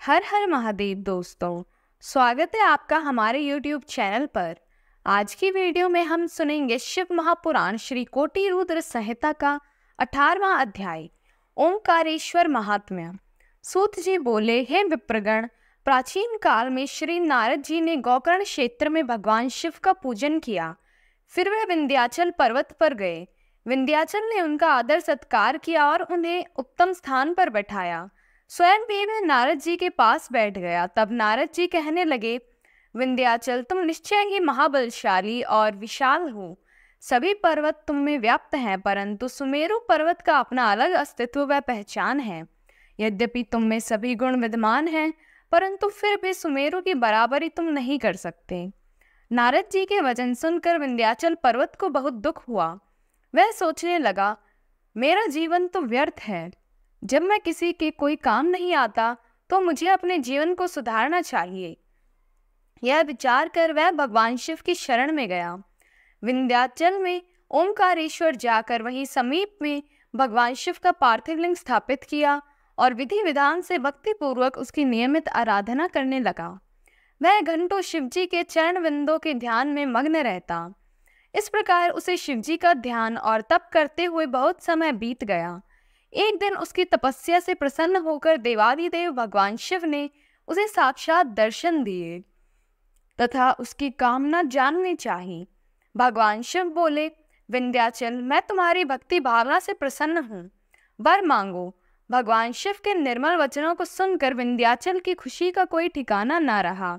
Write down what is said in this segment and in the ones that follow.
हर हर महादेव दोस्तों, स्वागत है आपका हमारे YouTube चैनल पर। आज की वीडियो में हम सुनेंगे शिव महापुराण श्री कोटि रुद्र संहिता का 18वां अध्याय ओंकारेश्वर महात्म्य। सूत जी बोले, हे विप्रगण, प्राचीन काल में श्री नारद जी ने गोकर्ण क्षेत्र में भगवान शिव का पूजन किया। फिर वे विंध्याचल पर्वत पर गए। विंध्याचल ने उनका आदर सत्कार किया और उन्हें उत्तम स्थान पर बैठाया। स्वयं भी वह नारद जी के पास बैठ गया। तब नारद जी कहने लगे, विंध्याचल, तुम निश्चय ही महाबलशाली और विशाल हो। सभी पर्वत तुम में व्याप्त हैं, परंतु सुमेरु पर्वत का अपना अलग अस्तित्व व पहचान है। यद्यपि तुम में सभी गुण विद्यमान हैं, परंतु फिर भी सुमेरु की बराबरी तुम नहीं कर सकते। नारद जी के वचन सुनकर विंध्याचल पर्वत को बहुत दुख हुआ। वह सोचने लगा, मेरा जीवन तो व्यर्थ है। जब मैं किसी के कोई काम नहीं आता तो मुझे अपने जीवन को सुधारना चाहिए। यह विचार कर वह भगवान शिव की शरण में गया। विंध्याचल में ओंकारेश्वर जाकर वहीं समीप में भगवान शिव का पार्थिव लिंग स्थापित किया और विधि विधान से भक्ति पूर्वक उसकी नियमित आराधना करने लगा। वह घंटों शिवजी के चरण बिंदों के ध्यान में मग्न रहता। इस प्रकार उसे शिवजी का ध्यान और तप करते हुए बहुत समय बीत गया। एक दिन उसकी तपस्या से प्रसन्न होकर देवादिदेव भगवान शिव ने उसे साक्षात दर्शन दिए तथा उसकी कामना जाननी चाहिए। भगवान शिव बोले, विंध्याचल, मैं तुम्हारी भक्ति भावना से प्रसन्न हूँ, वर मांगो। भगवान शिव के निर्मल वचनों को सुनकर विंध्याचल की खुशी का कोई ठिकाना न रहा।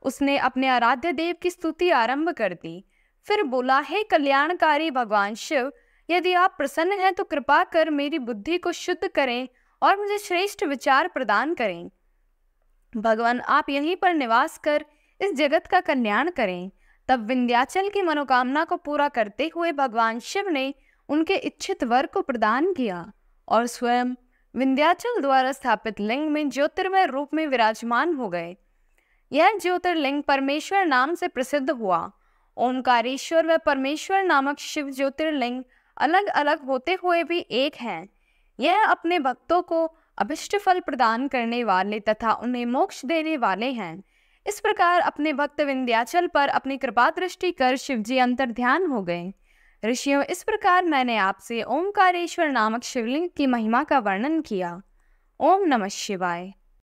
उसने अपने आराध्य देव की स्तुति आरंभ कर दी। फिर बोला, हे कल्याणकारी भगवान शिव, यदि आप प्रसन्न हैं तो कृपा कर मेरी बुद्धि को शुद्ध करें और मुझे श्रेष्ठ विचार प्रदान करें। भगवान, आप यहीं पर निवास कर इस जगत का कल्याण करें। तब विंध्याचल की मनोकामना को पूरा करते हुए भगवान शिव ने उनके इच्छित वर को प्रदान किया और स्वयं विंध्याचल द्वारा स्थापित लिंग में ज्योतिर्मय रूप में विराजमान हो गए। यह ज्योतिर्लिंग परमेश्वर नाम से प्रसिद्ध हुआ। ओंकारेश्वर व परमेश्वर नामक शिव ज्योतिर्लिंग अलग अलग होते हुए भी एक हैं। यह अपने भक्तों को अभिष्ट फल प्रदान करने वाले तथा उन्हें मोक्ष देने वाले हैं। इस प्रकार अपने भक्त विंध्याचल पर अपनी कृपा दृष्टि कर शिवजी अंतर्ध्यान हो गए। ऋषियों, इस प्रकार मैंने आपसे ओंकारेश्वर नामक शिवलिंग की महिमा का वर्णन किया। ओम नमः शिवाय।